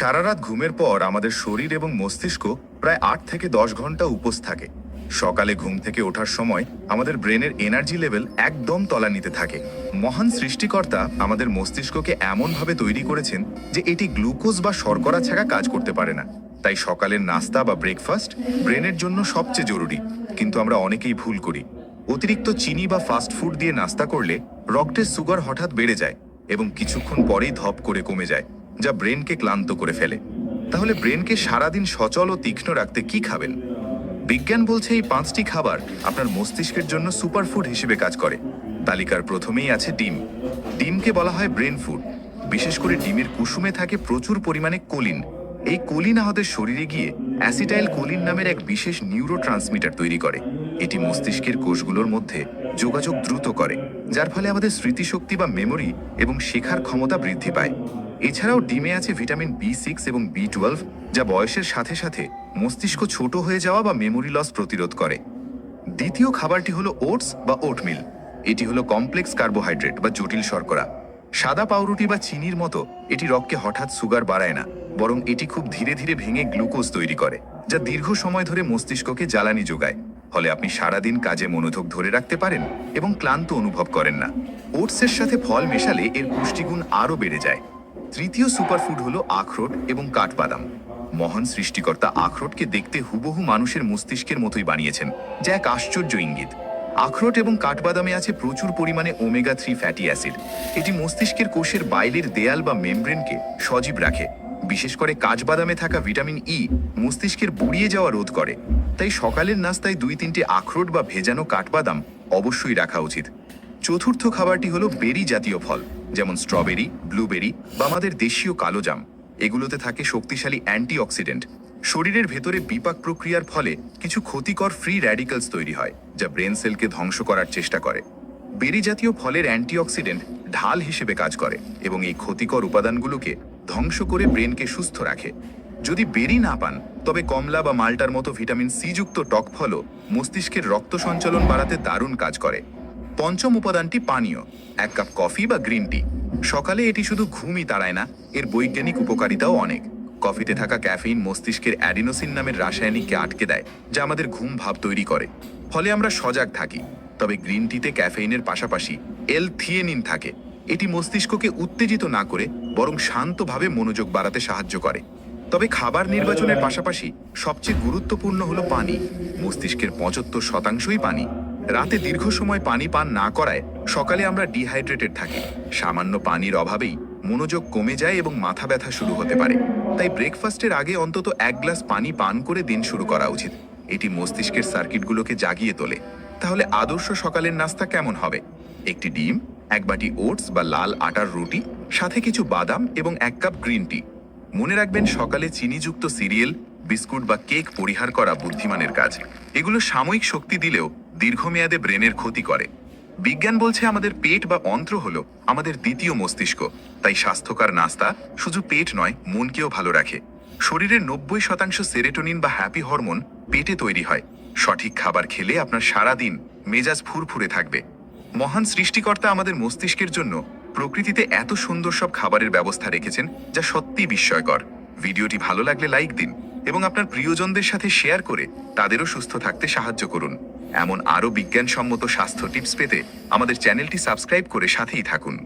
সারা রাত ঘুমের পর আমাদের শরীর এবং মস্তিষ্ক প্রায় ৮ থেকে ১০ ঘন্টা উপোস থাকে। সকালে ঘুম থেকে ওঠার সময় আমাদের ব্রেনের এনার্জি লেভেল একদম তলানিতে থাকে। মহান সৃষ্টিকর্তা আমাদের মস্তিষ্ককে এমনভাবে তৈরি করেছেন যে এটি গ্লুকোজ বা শর্করা ছাড়া কাজ করতে পারে না। তাই সকালের নাস্তা বা ব্রেকফাস্ট ব্রেনের জন্য সবচেয়ে জরুরি। কিন্তু আমরা অনেকেই ভুল করি। অতিরিক্ত চিনি বা ফাস্ট ফুড দিয়ে নাস্তা করলে রক্তের সুগার হঠাৎ বেড়ে যায় এবং কিছুক্ষণ পরেই ধপ করে কমে যায়, যা ব্রেনকে ক্লান্ত করে ফেলে। তাহলে ব্রেনকে সারাদিন সচল ও তীক্ষ্ণ রাখতে কি খাবেন? বিজ্ঞান বলছে এই ৫টি খাবার আপনার মস্তিষ্কের জন্য সুপারফুড হিসেবে কাজ করে। তালিকার প্রথমেই আছে ডিম। ডিমকে বলা হয় ব্রেন ফুড। বিশেষ করে ডিমের কুসুমে থাকে প্রচুর পরিমাণে কোলিন। এই কোলিন আমাদের শরীরে গিয়ে অ্যাসিটাইল কোলিন নামের এক বিশেষ নিউরো ট্রান্সমিটার তৈরি করে। এটি মস্তিষ্কের কোষগুলোর মধ্যে যোগাযোগ দ্রুত করে, যার ফলে আমাদের স্মৃতিশক্তি বা মেমোরি এবং শেখার ক্ষমতা বৃদ্ধি পায়। এছাড়াও ডিমে আছে ভিটামিন B6 এবং B12, যা বয়সের সাথে সাথে মস্তিষ্ক ছোট হয়ে যাওয়া বা মেমোরি লস প্রতিরোধ করে। দ্বিতীয় খাবারটি হলো ওটস বা ওটমিল। এটি হলো কমপ্লেক্স কার্বোহাইড্রেট বা জটিল শর্করা। সাদা পাউরুটি বা চিনির মতো এটি রক্তে হঠাৎ সুগার বাড়ায় না, বরং এটি খুব ধীরে ধীরে ভেঙে গ্লুকোজ তৈরি করে, যা দীর্ঘ সময় ধরে মস্তিষ্ককে জ্বালানি যোগায়। ফলে আপনি সারাদিন কাজে মনোযোগ ধরে রাখতে পারেন এবং ক্লান্ত অনুভব করেন না। ওটসের সাথে ফল মেশালে এর পুষ্টিগুণ আরও বেড়ে যায়। তৃতীয় সুপারফুড হলো আখরোট এবং কাঠবাদাম। মহান সৃষ্টিকর্তা আখরোটকে দেখতে হুবহু মানুষের মস্তিষ্কের মতোই বানিয়েছেন, যা এক আশ্চর্য ইঙ্গিত। আখরোট এবং কাঠবাদামে আছে প্রচুর পরিমাণে ওমেগা-3 ফ্যাটি অ্যাসিড। এটি মস্তিষ্কের কোষের বাইরের দেয়াল বা মেমব্রেনকে সজীব রাখে। বিশেষ করে কাঠবাদামে থাকা ভিটামিন ই মস্তিষ্কের বুড়িয়ে যাওয়া রোধ করে। তাই সকালের নাস্তায় ২-৩টে আখরোট বা ভেজানো কাঠবাদাম অবশ্যই রাখা উচিত। চতুর্থ খাবারটি হলো বেরি জাতীয় ফল, যেমন স্ট্রবেরি, ব্লুবেরি বা আমাদের দেশীয় কালো জাম। এগুলোতে থাকে শক্তিশালী অ্যান্টিঅক্সিডেন্ট। শরীরের ভেতরে বিপাক প্রক্রিয়ার ফলে কিছু ক্ষতিকর ফ্রি র্যাডিক্যালস তৈরি হয়, যা ব্রেন সেলকে ধ্বংস করার চেষ্টা করে। বেরি জাতীয় ফলের অ্যান্টিঅক্সিডেন্ট ঢাল হিসেবে কাজ করে এবং এই ক্ষতিকর উপাদানগুলোকে ধ্বংস করে ব্রেনকে সুস্থ রাখে। যদি বেরি না পান, তবে কমলা বা মাল্টার মতো ভিটামিন সি যুক্ত টক ফলও মস্তিষ্কের রক্ত সঞ্চালন বাড়াতে দারুণ কাজ করে। পঞ্চম উপাদানটি পানীয়, ১ কাপ কফি বা গ্রিন টি। সকালে এটি শুধু ঘুমই তাড়ায় না, এর বৈজ্ঞানিক উপকারিতাও অনেক। কফিতে থাকা ক্যাফেইন মস্তিষ্কের অ্যাডিনোসিন নামের রাসায়নিককে আটকে দেয়, যা আমাদের ঘুম ভাব তৈরি করে। ফলে আমরা সজাগ থাকি। তবে গ্রিন টিতে ক্যাফেইনের পাশাপাশি L-থিয়েনিন থাকে। এটি মস্তিষ্ককে উত্তেজিত না করে বরং শান্তভাবে মনোযোগ বাড়াতে সাহায্য করে। তবে খাবার নির্বাচনের পাশাপাশি সবচেয়ে গুরুত্বপূর্ণ হলো পানি। মস্তিষ্কের ৭৫%ই পানি। রাতে দীর্ঘ সময় পানি পান না করায় সকালে আমরা ডিহাইড্রেটেড থাকি। সামান্য পানির অভাবেই মনোযোগ কমে যায় এবং মাথা ব্যথা শুরু হতে পারে। তাই ব্রেকফাস্টের আগে অন্তত ১ গ্লাস পানি পান করে দিন শুরু করা উচিত। এটি মস্তিষ্কের সার্কিটগুলোকে জাগিয়ে তোলে। তাহলে আদর্শ সকালের নাস্তা কেমন হবে? একটি ডিম, ১ বাটি ওটস বা লাল আটার রুটি, সাথে কিছু বাদাম এবং ১ কাপ গ্রিন টি। মনে রাখবেন, সকালে চিনিযুক্ত সিরিয়াল, বিস্কুট বা কেক পরিহার করা বুদ্ধিমানের কাজ। এগুলো সাময়িক শক্তি দিলেও দীর্ঘমেয়াদে ব্রেনের ক্ষতি করে। বিজ্ঞান বলছে আমাদের পেট বা অন্ত্র হলো আমাদের দ্বিতীয় মস্তিষ্ক। তাই স্বাস্থ্যকর নাস্তা শুধু পেট নয়, মনকেও ভালো রাখে। শরীরের ৯০% সেরোটোনিন বা হ্যাপি হরমোন পেটে তৈরি হয়। সঠিক খাবার খেলে আপনার সারা দিন মেজাজ ফুরফুরে থাকবে। মহান সৃষ্টিকর্তা আমাদের মস্তিষ্কের জন্য প্রকৃতিতে এত সুন্দর সব খাবারের ব্যবস্থা রেখেছেন, যা সত্যি বিস্ময়কর। ভিডিওটি ভালো লাগলে লাইক দিন এবং আপনার প্রিয়জনদের সাথে শেয়ার করে তাদেরও সুস্থ থাকতে সাহায্য করুন। এমন আরও বিজ্ঞানসম্মত স্বাস্থ্য টিপস পেতে আমাদের চ্যানেলটি সাবস্ক্রাইব করে সাথেই থাকুন।